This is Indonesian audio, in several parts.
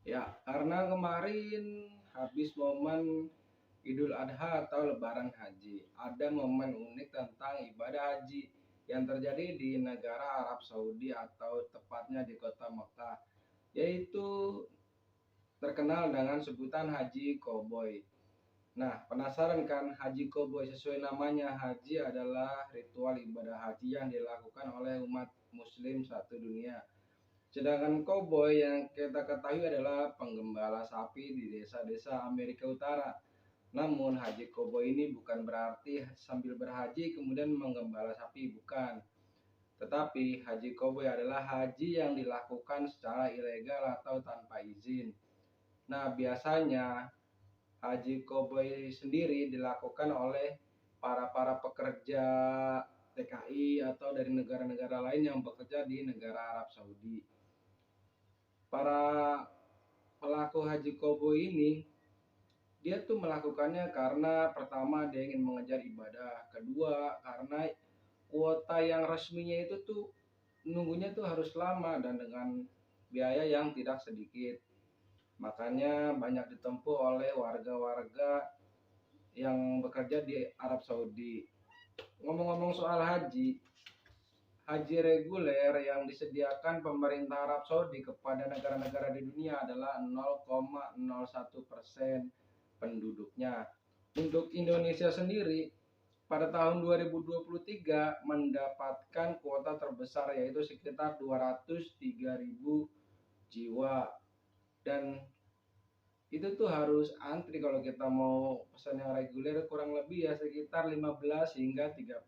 Ya, karena kemarin habis momen Idul Adha atau Lebaran Haji, ada momen unik tentang ibadah haji yang terjadi di negara Arab Saudi atau tepatnya di kota Mekah, yaitu terkenal dengan sebutan Haji Koboi. Nah, penasaran kan Haji Koboi? Sesuai namanya, haji adalah ritual ibadah haji yang dilakukan oleh umat muslim satu dunia. Sedangkan koboi yang kita ketahui adalah penggembala sapi di desa-desa Amerika Utara. Namun haji koboi ini bukan berarti sambil berhaji kemudian menggembala sapi, bukan. Tetapi haji koboi adalah haji yang dilakukan secara ilegal atau tanpa izin. Nah, biasanya haji koboi sendiri dilakukan oleh para pekerja TKI atau dari negara-negara lain yang bekerja di negara Arab Saudi. Para pelaku haji koboi ini, dia tuh melakukannya karena pertama dia ingin mengejar ibadah, kedua karena kuota yang resminya itu tuh nunggunya tuh harus lama dan dengan biaya yang tidak sedikit. Makanya banyak ditempuh oleh warga-warga yang bekerja di Arab Saudi. Ngomong-ngomong soal haji, haji reguler yang disediakan pemerintah Arab Saudi kepada negara-negara di dunia adalah 0,01% penduduknya. Untuk Indonesia sendiri, pada tahun 2023 mendapatkan kuota terbesar yaitu sekitar 203.000 jiwa, dan itu tuh harus antri kalau kita mau pesan yang reguler, kurang lebih ya sekitar 15 hingga 35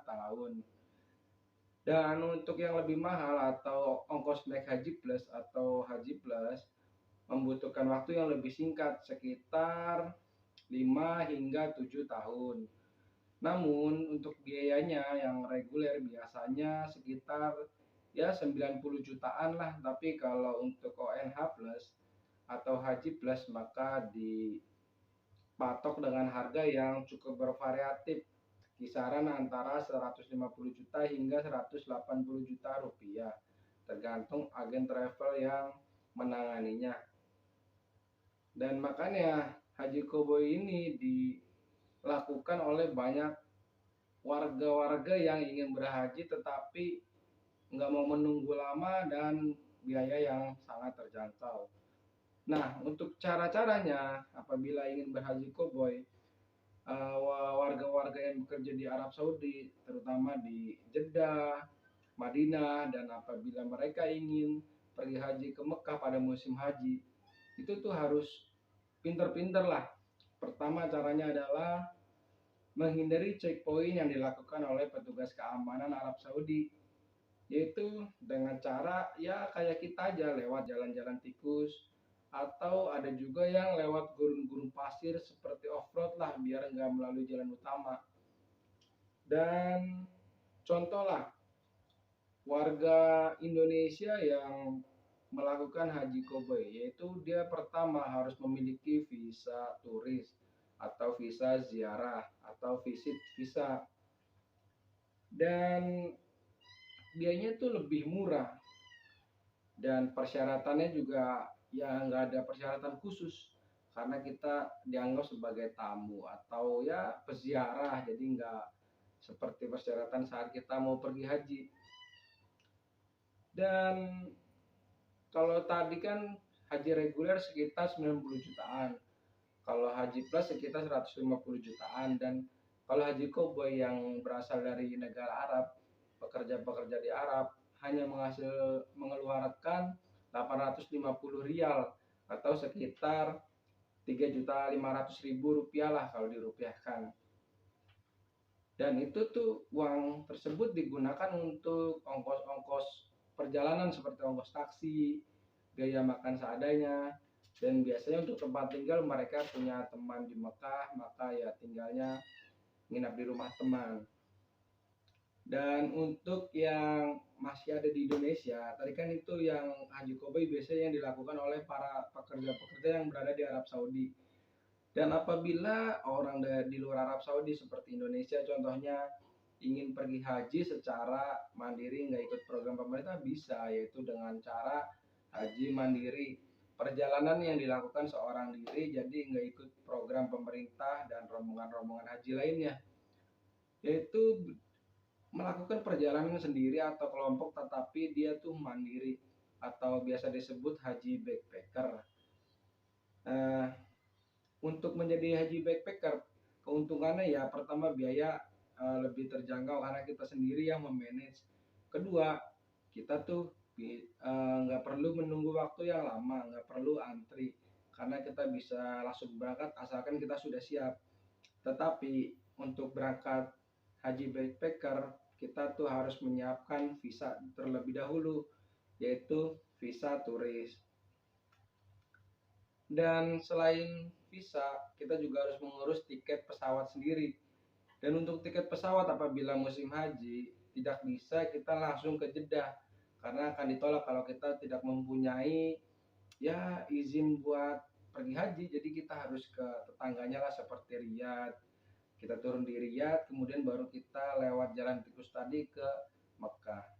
tahun. Dan untuk yang lebih mahal atau ongkos naik haji plus atau haji plus membutuhkan waktu yang lebih singkat, sekitar 5 hingga 7 tahun. Namun untuk biayanya yang reguler biasanya sekitar ya 90 jutaan lah, tapi kalau untuk ONH plus atau haji plus maka dipatok dengan harga yang cukup bervariatif, kisaran antara 150 juta hingga 180 juta rupiah, tergantung agen travel yang menanganinya. Dan makanya haji koboi ini dilakukan oleh banyak warga-warga yang ingin berhaji tetapi nggak mau menunggu lama dan biaya yang sangat terjangkau. Nah, untuk cara-caranya apabila ingin berhaji koboi, warga-warga yang bekerja di Arab Saudi, terutama di Jeddah, Madinah, dan apabila mereka ingin pergi haji ke Mekah pada musim haji, itu tuh harus pinter-pinter lah. Pertama caranya adalah menghindari checkpoint yang dilakukan oleh petugas keamanan Arab Saudi, yaitu dengan cara ya kayak kita aja lewat jalan-jalan tikus, atau ada juga yang lewat gurun-gurun pasir seperti off-road lah biar nggak melalui jalan utama. Dan contoh lah, warga Indonesia yang melakukan haji koboi, yaitu dia pertama harus memiliki visa turis atau visa ziarah atau visit visa, dan biayanya itu lebih murah, dan persyaratannya juga ya nggak ada persyaratan khusus karena kita dianggap sebagai tamu atau ya peziarah, jadi nggak seperti persyaratan saat kita mau pergi haji. Dan kalau tadi kan haji reguler sekitar 90 jutaan, kalau haji plus sekitar 150 jutaan, dan kalau haji koboi yang berasal dari negara Arab, pekerja-pekerja di Arab hanya mengeluarkan 850 rial atau sekitar 3.500.000 rupiah lah kalau dirupiahkan. Dan itu tuh uang tersebut digunakan untuk ongkos-ongkos perjalanan seperti ongkos taksi, biaya makan seadanya, dan biasanya untuk tempat tinggal mereka punya teman di Mekah, maka ya tinggalnya nginap di rumah teman. Dan untuk yang masih ada di Indonesia, tadi kan itu yang haji koboi biasanya yang dilakukan oleh para pekerja-pekerja yang berada di Arab Saudi. Dan apabila orang di luar Arab Saudi seperti Indonesia contohnya ingin pergi haji secara mandiri nggak ikut program pemerintah, bisa, yaitu dengan cara haji mandiri. perjalanan yang dilakukan seorang diri, jadi nggak ikut program pemerintah dan rombongan-rombongan haji lainnya, yaitu melakukan perjalanan sendiri atau kelompok tetapi dia tuh mandiri atau biasa disebut haji backpacker. Eee, untuk menjadi haji backpacker, keuntungannya ya pertama biaya, lebih terjangkau karena kita sendiri yang me-manage. Kedua, kita tuh nggak perlu menunggu waktu yang lama, nggak perlu antri, karena kita bisa langsung berangkat asalkan kita sudah siap. Tetapi untuk berangkat haji backpacker, kita tuh harus menyiapkan visa terlebih dahulu, yaitu visa turis. Dan selain visa, kita juga harus mengurus tiket pesawat sendiri. Dan untuk tiket pesawat apabila musim haji, tidak bisa kita langsung ke Jeddah, karena akan ditolak kalau kita tidak mempunyai ya izin buat pergi haji. Jadi kita harus ke tetangganya lah seperti Riyadh. Kita turun di Riyadh, kemudian baru kita lewat jalan tikus tadi ke Mekah.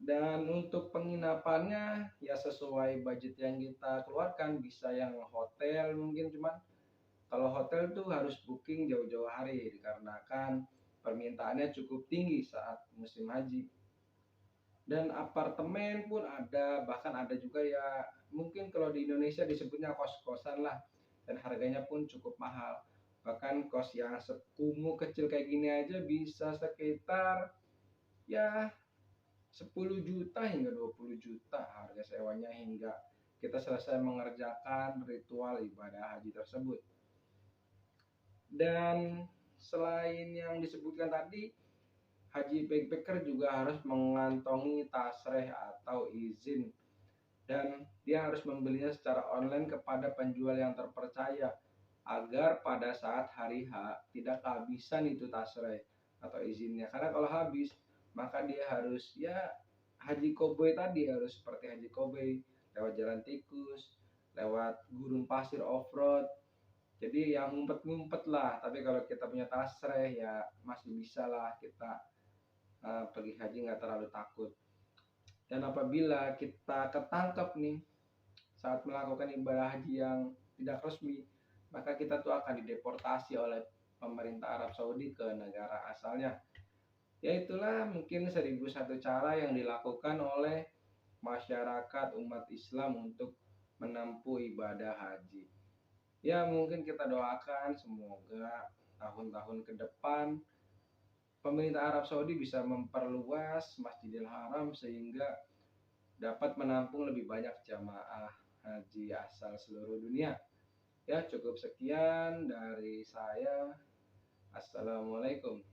Dan untuk penginapannya ya sesuai budget yang kita keluarkan, bisa yang hotel mungkin, cuman kalau hotel tuh harus booking jauh-jauh hari dikarenakan permintaannya cukup tinggi saat musim haji. Dan apartemen pun ada, bahkan ada juga ya mungkin kalau di Indonesia disebutnya kos-kosan lah, dan harganya pun cukup mahal. Bahkan kos yang sekumuh kecil kayak gini aja bisa sekitar ya 10 juta hingga 20 juta harga sewanya hingga kita selesai mengerjakan ritual ibadah haji tersebut. Dan selain yang disebutkan tadi, haji backpacker juga harus mengantongi tasreh atau izin, dan dia harus membelinya secara online kepada penjual yang terpercaya agar pada saat hari H tidak kehabisan itu tasreh atau izinnya. Karena kalau habis, maka dia harus ya haji koboi tadi, harus seperti haji koboi lewat jalan tikus, lewat gurun pasir off-road. Jadi yang ngumpet-ngumpet lah. Tapi kalau kita punya tasreh ya masih bisa lah kita pergi haji nggak terlalu takut. Dan apabila kita ketangkep nih saat melakukan ibadah haji yang tidak resmi, maka kita tuh akan dideportasi oleh pemerintah Arab Saudi ke negara asalnya. Ya itulah mungkin 1001 cara yang dilakukan oleh masyarakat umat Islam untuk menempuh ibadah haji. Ya mungkin kita doakan semoga tahun-tahun ke depan pemerintah Arab Saudi bisa memperluas Masjidil Haram sehingga dapat menampung lebih banyak jamaah haji asal seluruh dunia. Ya cukup sekian dari saya. Assalamualaikum.